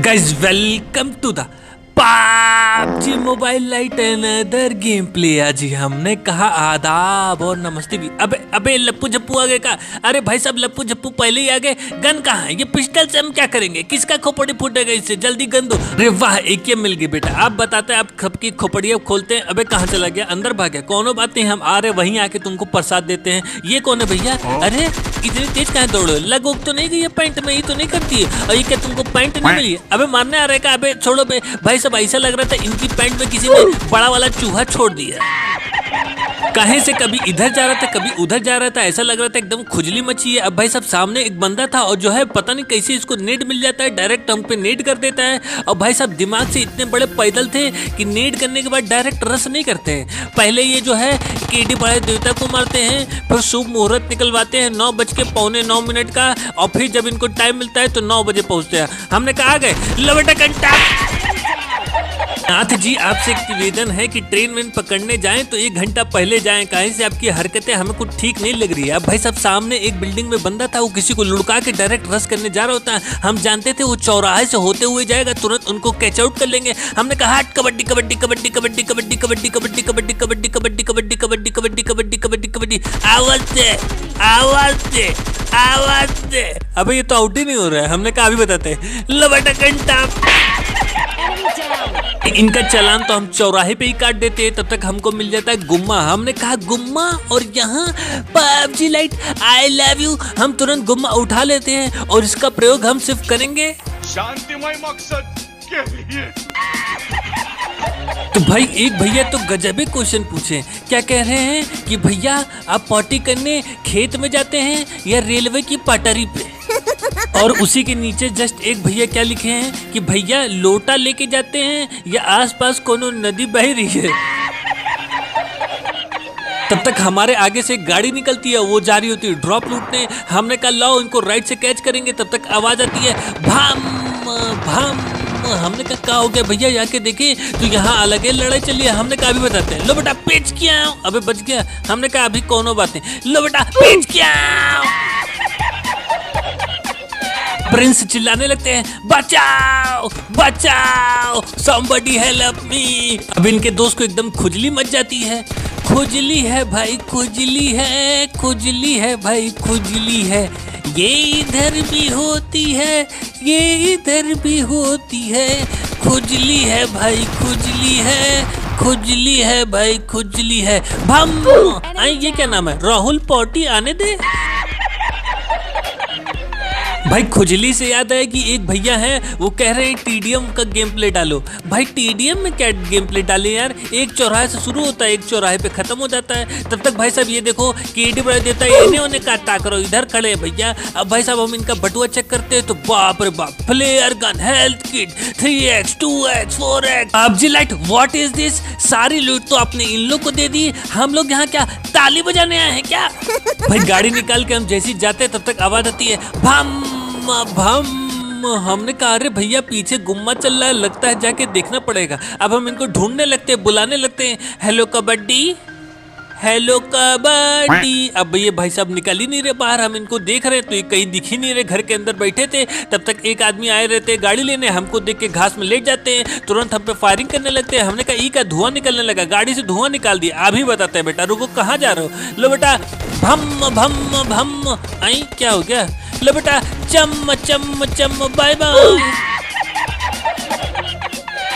Guys, welcome to the PUBG mobile light another game play. आज हमने कहा आदाब और नमस्ते भी। अबे लप्पू झप्पू आ गए का? अरे भाई साहब लप्पू झप्पू पहले ही आ गए। गन कहाँ है? ये पिस्टल से हम क्या करेंगे? किसका खोपड़ी फूटेगा इससे? जल्दी गन दो। अरे वाह, एक ये मिल गई बेटा। आप बताते हैं, आप सबकी खोपड़ियाँ खोलते हैं। अबे कहाँ चला गया? अंदर भाग गया। कोनो बात नहीं, हम आ रहे वहीं आके तुमको प्रसाद देते हैं। ये कौन है भैया? अरे इतनी तेज कहाँ दौड़ो? लग उग तो नहीं गई? पैंट में ही तो नहीं करती है? और ये क्या तुमको पैंट नहीं मिली है? अबे मारने आ रहे का? अबे छोड़ो बे भाई साहब, ऐसा लग रहा था इनकी पैंट में किसी ने बड़ा वाला चूहा छोड़ दिया। कहीं से कभी इधर जा रहा था कभी उधर जा रहा था, ऐसा लग रहा था एकदम खुजली मची है। अब भाई साहब सामने एक बंदा था और जो है पता नहीं कैसे इसको नेट मिल जाता है, डायरेक्ट हम पे नेट कर देता है। और भाई साहब दिमाग से इतने बड़े पैदल थे कि नेट करने के बाद डायरेक्ट रस नहीं करते हैं। पहले ये जो है केडी बड़े देवता को मारते हैं, फिर शुभ मुहूर्त निकलवाते हैं 9:09 का, और फिर जब इनको टाइम मिलता है तो 9 बजे पहुंचते हैं। हमने कहा गए लवटा घंटा। नाथ जी आपसे एक निवेदन है कि ट्रेन वेन पकड़ने जाएं तो 1 घंटा पहले जाएं। कहीं से आपकी हरकतें हमें कुछ ठीक नहीं लग रही है। अब भाई साहब सामने एक बिल्डिंग में बंदा था, वो किसी को लुढ़का के डायरेक्ट रस करने जा रहा होता है। हम जानते थे वो चौराहे से होते हुए जाएगा, तुरंत उनको कैच आउट कर लेंगे। हमने कहा हट कबड्डी कबड्डी कबड्डी कबड्डी कबड्डी कबड्डी कबड्डी कबड्डी कबड्डी कबड्डी कबड्डी कबड्डी कबड्डी कबड्डी कबड्डी कबड्डी। आवाज दे आवाज दे आवाज दे। अबे ये तो आउट ही नहीं हो रहा है। हमने कहा अभी बताते लवटा घंटा। इनका चालान तो हम चौराहे पे ही काट देते हैं, तब तक हमको मिल जाता है गुम्मा। हमने कहा गुम्मा, और यहाँ PUBG light I love you. हम तुरंत गुम्मा उठा लेते हैं और इसका प्रयोग हम सिर्फ करेंगे शांतिमय मकसद के लिए। तो भाई एक भैया तो गजबे क्वेश्चन पूछे। क्या कह रहे हैं कि भैया आप पार्टी करने खेत में जाते हैं या रेलवे की पटरी पे? और उसी के नीचे जस्ट एक भैया क्या लिखे हैं कि भैया लोटा लेके जाते हैं या आसपास कोनो नदी बह रही है। तब तक हमारे आगे से एक गाड़ी निकलती है, वो जा रही होती है ड्रॉप लूटने। हमने कहा लाओ इनको राइट से कैच करेंगे। तब तक आवाज आती है भाम भाम। हमने कहा क्या हो गया भैया? जाके देखे तो यहाँ अलग है लड़ाई चली है। हमने कहा अभी बताते हैं। लो बेटा पेच क्या? अबे बच गया। हमने कहा अभी कोनो बात नहीं। लो बेटा पेच क्या? प्रिंस चिल्लाने लगते हैं बचाओ बचाओ somebody help me। अब इनके दोस्त को एकदम खुजली मच जाती है। खुजली है भाई खुजली है, खुजली है भाई खुजली है। ये इधर भी होती है, ये इधर भी होती है। खुजली है भाई खुजली है, खुजली है भाई खुजली है। भम आई ये क्या नाम है? राहुल पॉटी आने दे। भाई खुजली से याद है कि एक भैया हैं, वो कह रहे हैं टीडीएम का गेम प्ले डालो। भाई टीडीएम में क्या गेम प्ले डाले यार? एक चौराहे से शुरू होता है, एक चौराहे पे खत्म हो जाता है। तब तक भाई साहब ये देखो केडी बड़ा देता है, इन्हें उन्हें काटा करो, इधर खड़े हैं भैया। अब भाई साहब हम इनका बटुआ चेक करते हैं तो बाप रे बाप, flare gun, health kit, 3x 2x 4x। PUBG lite what is this? सारी लूट तो आपने इन लोग को दे दी, हम लोग यहाँ क्या ताली बजाने आए हैं क्या? भाई गाड़ी निकाल के हम जैसी जाते हैं तब तक आवाज आती है भम भम। हमने कहा अरे भैया पीछे गुम्मा चल रहा है, लगता है जाके देखना पड़ेगा। अब हम इनको ढूंढने लगते हैं, बुलाने लगते हैं हेलो कबड्डी हेलो कबड्डी। अब ये भाई साहब निकल ही नहीं रहे बाहर। हम इनको देख रहे तो ये कहीं दिख ही नहीं रहे, घर के अंदर बैठे थे। तब तक एक आदमी आए रहते गाड़ी लेने, हमको देख के घास में लेट जाते हैं, तुरंत हम पे फायरिंग करने लगते हैं। हमने कहा ई का धुआं निकलने लगा, गाड़ी से धुआं निकाल दिया। अभी बताते हैं बेटा, रुको कहाँ जा रहे हो? लो बेटा भम भम भम। आई क्या हो गया? लो बेटा चम चम चम बाय बाय।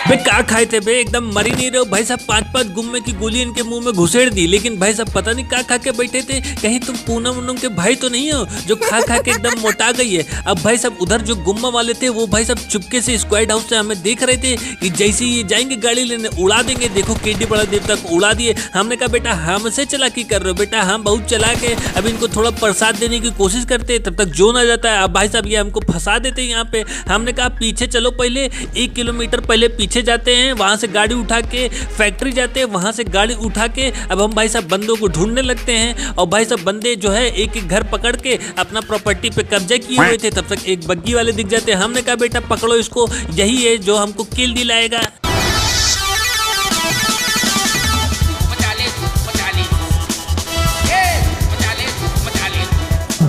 बे क्या खाए थे बे? एकदम मरी नहीं रहे हो भाई साहब। 5-5 गुम्मे की गोली इनके मुंह में घुसेड़ दी, लेकिन भाई साहब पता नहीं क्या खा के बैठे थे। कहीं तुम पूनम उनम के भाई तो नहीं हो जो खा खा के एकदम मोटा गई है? अब भाई साहब उधर जो गुम्मा वाले थे वो भाई साहब चुपके से स्क्वाड हाउस से हमें देख रहे थे कि जैसे ये जाएंगे गाड़ी लेने उड़ा देंगे। देखो केडी बड़ा देवता को उड़ा दिए। हमने कहा बेटा हमसे चालाकी कर रहे हो बेटा, हम बहुत चला के अब इनको थोड़ा प्रसाद देने की कोशिश करते हैं। तब तक जोन आ जाता है। अब भाई साहब ये हमको फंसा देते हैं यहाँ पे। हमने कहा पीछे चलो, पहले 1 किलोमीटर पहले पीछे जाते हैं, वहां से गाड़ी उठा के फैक्ट्री जाते हैं, वहां से गाड़ी उठा के अब हम भाई साहब बंदों को ढूंढने लगते हैं। और भाई साहब बंदे जो है एक एक घर पकड़ के अपना प्रॉपर्टी पे कब्जा किए हुए थे। तब तक एक बग्गी वाले दिख जाते हैं। हमने कहा बेटा पकड़ो इसको, यही है जो हमको किल दिलाएगा।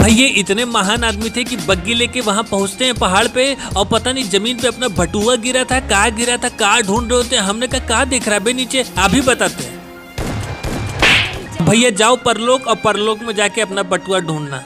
भाई ये इतने महान आदमी थे कि बग्गी लेके वहां पहुंचते हैं पहाड़ पे, और पता नहीं जमीन पे अपना बटुआ गिरा था, कहाँ गिरा था, कहाँ ढूंढ रहे होते हैं। हमने कहा कहाँ देख रहा है बे नीचे, अभी बताते हैं। भैया जाओ परलोक, और परलोक में जाके अपना बटुआ ढूंढना।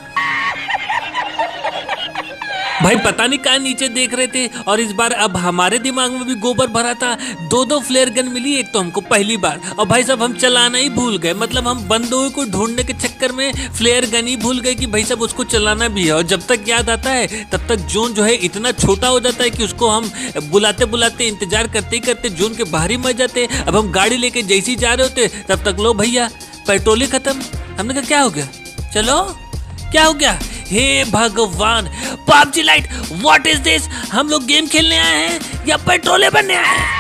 भाई पता नहीं कहाँ नीचे देख रहे थे, और इस बार अब हमारे दिमाग में भी गोबर भरा था। दो फ्लेयर गन मिली, एक तो हमको पहली बार, और भाई साहब हम चलाना ही भूल गए। मतलब हम बंदूक को ढूंढने के चक्कर में फ्लेयर गन ही भूल गए कि भाई साहब उसको चलाना भी है। और जब तक याद आता है तब तक जोन जो है इतना छोटा हो जाता है कि उसको हम बुलाते बुलाते इंतजार करते ही करते जोन के बाहर ही मर जाते। अब हम गाड़ी लेके जैसे ही जा रहे होते तब तक लो भैया पेट्रोल ही खत्म। हमने कहा क्या हो गया, चलो क्या हो गया, हे भगवान, PUBG light, what is this? हम लोग गेम खेलने आए हैं या पेट्रोले बनने आए हैं?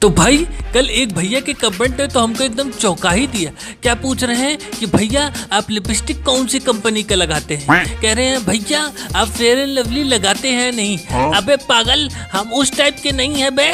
तो भाई कल एक भैया के कमेंट ने तो हमको एकदम चौंका ही दिया। क्या पूछ रहे हैं कि भैया आप लिपस्टिक कौन सी कंपनी का लगाते हैं? कह रहे हैं भैया आप फेयर एंड लवली लगाते हैं नहीं? अबे पागल, हम उस टाइप के नहीं है बे।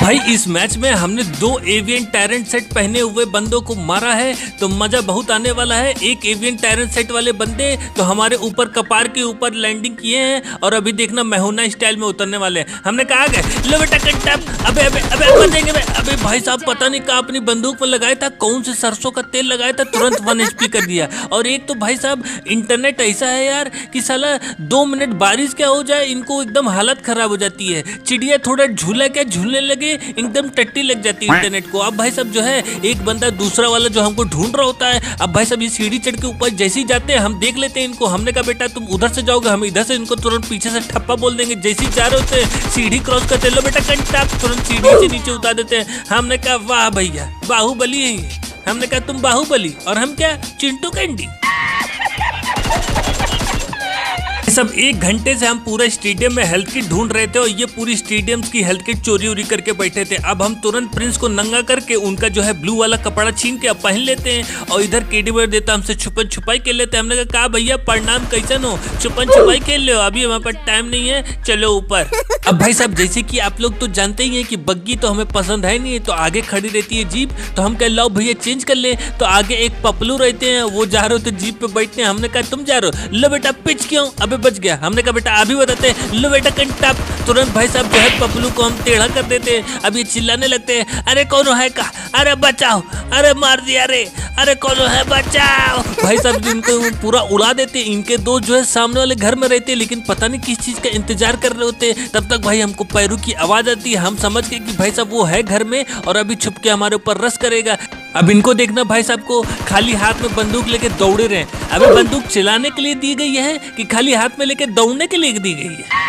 भाई इस मैच में हमने 2 एवियन टायरेंट सेट पहने हुए बंदों को मारा है, तो मजा बहुत आने वाला है। एक एवियन टायरेंट सेट वाले बंदे तो हमारे ऊपर कपार के ऊपर लैंडिंग किए हैं, और अभी देखना मेहुना स्टाइल में उतरने वाले हैं। हमने कहा गए लो बेटा कंटैप, अबे अबे अबे मर जाएंगे बे। अबे भाई साहब पता नहीं कहा अपनी बंदूक पर लगाया था, कौन से सरसों का तेल लगाया था, तुरंत 1 HP कर दिया। और एक तो भाई साहब इंटरनेट ऐसा है यार कि साला 2 मिनट बारिश क्या हो जाए इनको एकदम हालत खराब हो जाती है। चिड़िया थोड़ा झूला क्या झूलने लगे एकदम टट्टी लग जाती है इंटरनेट को। अब भाई साहब जो है एक बंदा दूसरा वाला जो हमको ढूंढ रहा होता है, अब भाई साहब ये सीढ़ी चढ़ के ऊपर जैसे ही जाते हैं हम देख लेते हैं इनको। हमने कहा बेटा तुम उधर से जाओगे, हम इधर से इनको तुरंत पीछे से ठप्पा बोल देंगे। जैसे ही जा रहे होते हैं सीढ़ी क्रॉस करते, लो बेटा कंटाप, तुरंत सीढ़ी से नीचे उतार देते हैं। हमने कहा वाह भैया बाहुबली है ये। हमने कहा तुम बाहुबली और हम क्या चिंटू कैंडी। सब 1 घंटे से हम पूरा स्टेडियम में हेल्थ किट ढूंढ रहे थे, और ये पूरी स्टेडियम की हेल्थ किट चोरी उरी करके बैठे थे। अब हम तुरंत प्रिंस को नंगा करके उनका जो है ब्लू वाला कपड़ा छीन के अब पहन लेते हैं, और इधर केडी बेर देता हमसे छुपन छुपाई खेल लेते हैं। हमने कहा भैया प्रणाम, कैसन हो, छुपन छुपाई खेल लो, अभी हमारे पास टाइम नहीं है, चलो ऊपर। अब भाई साहब जैसे कि आप लोग तो जानते ही हैं कि बग्गी तो हमें पसंद है नहीं, तो आगे खड़ी रहती है जीप, तो हम कह लो भैया चेंज कर ले, तो आगे एक पपलू रहते हैं वो जा रहे होते जीप पे बैठते हैं। हमने कहा तुम जा रहे हो, लो बेटा पिच क्यों, अबे बच गया। हमने कहा बेटा अभी बताते, लो बेटा कंटाप, तुरंत भाई साहब जो है पपलू को हम टेढ़ा कर देते हैं। अब ये चिल्लाने लगते हैं अरे कौन है का, अरे बचाओ, अरे मार दिया रे, अरे कौन है बचाओ। भाई साहब इनको पूरा उड़ा देते हैं। इनके दोस्त जो है सामने वाले घर में रहते हैं, लेकिन पता नहीं किस चीज का इंतजार कर रहे होते हैं। तब तक भाई हमको पैरों की आवाज आती है, हम समझ गए कि भाई साहब वो है घर में और अभी छुप के हमारे ऊपर रस करेगा। अब इनको देखना भाई साहब को खाली हाथ में बंदूक लेके दौड़े रहे। अबे बंदूक चलाने के लिए दी गई है कि खाली हाथ में लेके दौड़ने के लिए दी गई है?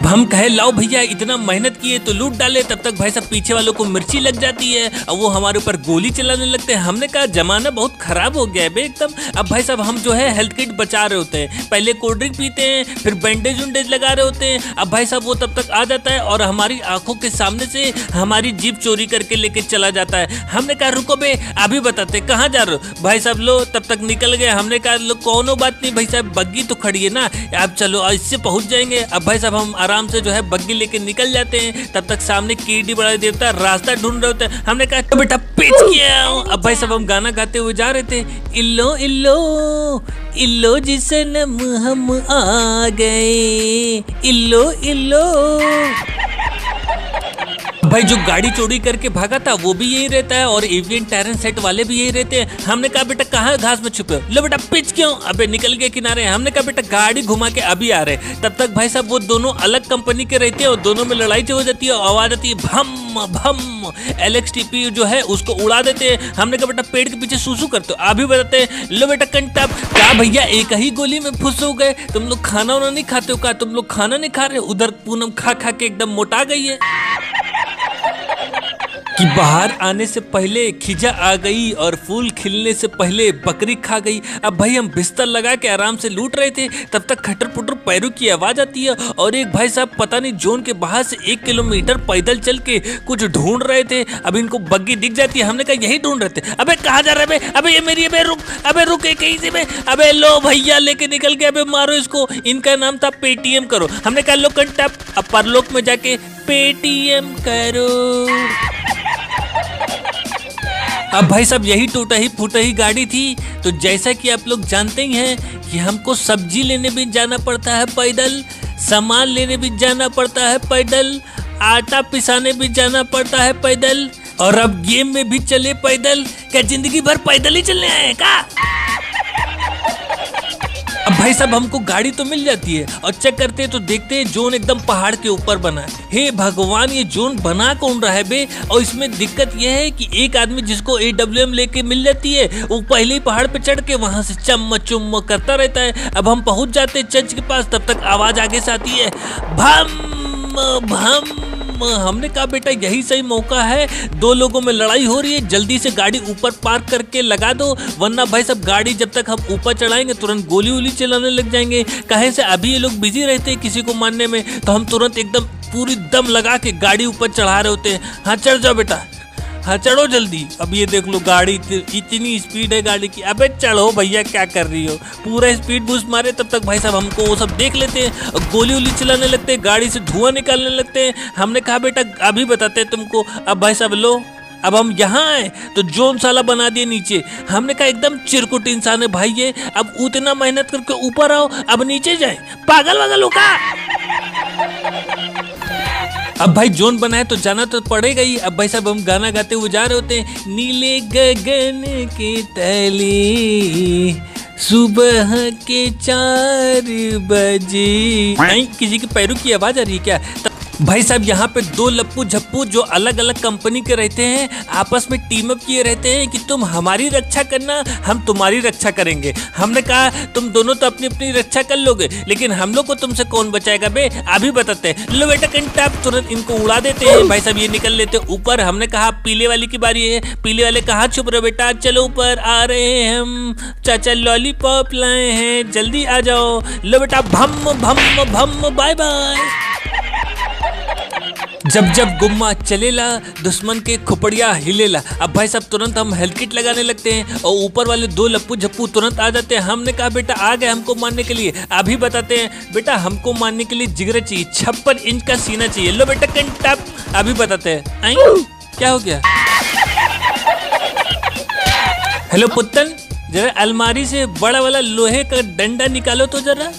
हम कहे लाओ भैया इतना मेहनत किए तो लूट डाले, तब तक भाई साहब पीछे वालों को मिर्ची लग जाती है और वो हमारे ऊपर गोली चलाने लगते हैं। हमने कहा जमाना बहुत खराब हो गया है बे एकदम। अब भाई साहब हम जो है हेल्थ किट बचा रहे होते हैं, पहले कोल्ड ड्रिंक पीते हैं, फिर बैंडेज उंडेज लगा रहे होते हैं। अब भाई साहब वो तब तक आ जाता है और हमारी आंखों के सामने से हमारी जीप चोरी करके लेके चला जाता है। हमने कहा रुको बे अभी बताते कहाँ जा रहे हो। भाई साहब लो तब तक निकल गए। हमने कहा लो कोनो बात नहीं भाई साहब, बग्गी तो खड़ी है ना, आप चलो इससे पहुंच जाएंगे। अब भाई साहब हम आराम से जो है बग्गी लेके निकल जाते हैं। तब तक सामने कीड़ी बड़ा देवता रास्ता ढूंढ रहे होते हैं। हमने कहा तो बेटा पिच किया। अब भाई साहब हम गाना गाते हुए जा रहे थे, इल्लो इल्लो इल्लो जी सनम हम आ गए, इल्लो इल्लो। भाई जो गाड़ी चोरी करके भागा था वो भी यही रहता है और एवियन टायरेंट सेट वाले भी यही रहते हैं। हमने कहा बेटा कहाँ घास में छुपे हो, लो बेटा पिच क्यों, अबे निकल गए किनारे। हमने कहा बेटा गाड़ी घुमा के अभी आ रहे। तब तक भाई साहब वो दोनों अलग कंपनी के रहते हैं और दोनों में लड़ाई हो जाती है और आवाज आती है भम भम। LXTP जो है उसको उड़ा देते हैं। हमने कहा बेटा पेड़ के पीछे सूसू करते हो, अभी बताते हैं, लो बेटा कंटाप। क्या भैया एक ही गोली में फुस हो गए, तुम लोग खाना वाना नहीं खाते हो क्या, तुम लोग खाना नहीं खा रहे, उधर पूनम खा खा के एकदम मोटा गई है। कि बाहर आने से पहले खिजा आ गई और फूल खिलने से पहले बकरी खा गई। अब भाई हम बिस्तर लगा के आराम से लूट रहे थे, तब तक खटर पुटर पैरों की आवाज आती है और एक भाई साहब पता नहीं जोन के बाहर से 1 किलोमीटर पैदल चल के कुछ ढूंढ रहे थे। अब इनको बग्गी दिख जाती है, हमने कहा यही ढूंढ रहे थे। अबे कहाँ जा रहे हैं? अबे ये मेरी, अबे रुक कहीं से बे, अबे लो भैया लेके निकल गए, अबे मारो इसको। इनका नाम था पेटीएम करो। हमने कहा लो कंटैप, अब परलोक में जाके पेटीएम करो। अब भाई साहब यही टूटा ही फूटा ही गाड़ी थी। तो जैसा कि आप लोग जानते ही हैं कि हमको सब्जी लेने भी जाना पड़ता है पैदल, सामान लेने भी जाना पड़ता है पैदल, आटा पिसाने भी जाना पड़ता है पैदल, और अब गेम में भी चले पैदल। क्या जिंदगी भर पैदल ही चलने आए का? अब भाई साहब हमको गाड़ी तो मिल जाती है और चेक करते हैं तो देखते हैं जोन एकदम पहाड़ के ऊपर बना है। हे भगवान, ये जोन बना कौन रहा है बे? और इसमें दिक्कत यह है कि एक आदमी जिसको AWM लेके मिल जाती है वो पहले ही पहाड़ पे चढ़ के वहां से चम्म चुम्म करता रहता है। अब हम पहुंच जाते हैं चर्च के पास, तब तक आवाज आगे से आती है भम भम। हमने कहा बेटा यही सही मौका है, 2 लोगों में लड़ाई हो रही है, जल्दी से गाड़ी ऊपर पार्क करके लगा दो, वरना भाई सब गाड़ी जब तक हम ऊपर चढ़ाएंगे तुरंत गोली वोली चलाने लग जाएंगे। कहे से अभी ये लोग बिजी रहते हैं किसी को मारने में, तो हम तुरंत एकदम पूरी दम लगा के गाड़ी ऊपर चढ़ा रहे होते हैं। हाँ चढ़ जाओ बेटा, हाँ चढ़ो जल्दी। अब ये देख लो गाड़ी इतनी स्पीड है गाड़ी की। अबे चढ़ो भैया, क्या कर रही हो? पूरा स्पीड बूस्ट मारे, तब तक भाई साहब हमको वो सब देख लेते हैं, गोली वोली चलाने लगते हैं, गाड़ी से धुआं निकालने लगते हैं। हमने कहा बेटा अभी बताते हैं तुमको। अब भाई साहब लो, अब हम यहाँ आए तो जोन साला बना दिए नीचे। हमने कहा एकदम चिरकुट इंसान है भाई ये, अब उतना मेहनत करके ऊपर आओ, अब नीचे जाए, पागल वागल हो का? अब भाई जोन बनाए तो जाना तो पड़ेगा ही। अब भाई साहब हम गाना गाते हुए जा रहे होते हैं, नीले गगन के तले सुबह के 4 बजे। नहीं, किसी के पैरों की आवाज आ रही है क्या? भाई साहब यहाँ पे 2 लप्पू झप्पू जो अलग अलग कंपनी के रहते हैं आपस में टीम अप किए रहते हैं कि तुम हमारी रक्षा करना, हम तुम्हारी रक्षा करेंगे। हमने कहा तुम दोनों तो अपनी अपनी रक्षा कर लोगे, लेकिन हम लोग को तुमसे कौन बचाएगा बे? अभी बताते हैं। लो बेटा कंटाप, तुरंत इनको उड़ा देते हैं। भाई साहब ये निकल लेते ऊपर। हमने कहा पीले वाली की बारी है। पीले वाले कहाँ छुप रहे बेटा? चलो ऊपर आ रहे हैं हम, चाचा लॉलीपॉप लाए हैं, जल्दी आ जाओ। लो बेटा भम भम भम, बाय बाय। जब जब गुम्मा चलेला दुश्मन के खोपड़िया हिलेला। अब भाई साहब तुरंत हम हेल्थ किट लगाने लगते हैं और ऊपर वाले 2 लप्पू झप्पू तुरंत आ जाते हैं। हमने कहा बेटा आ गए हमको मारने के लिए। अभी बताते हैं बेटा हमको मारने के लिए जिगर चाहिए, 56 इंच का सीना चाहिए। लो बेटा कंटप, अभी बताते हैं। क्या हो गया? हेलो पुत्तन, जरा अलमारी से बड़ा वाला लोहे का डंडा निकालो तो जरा।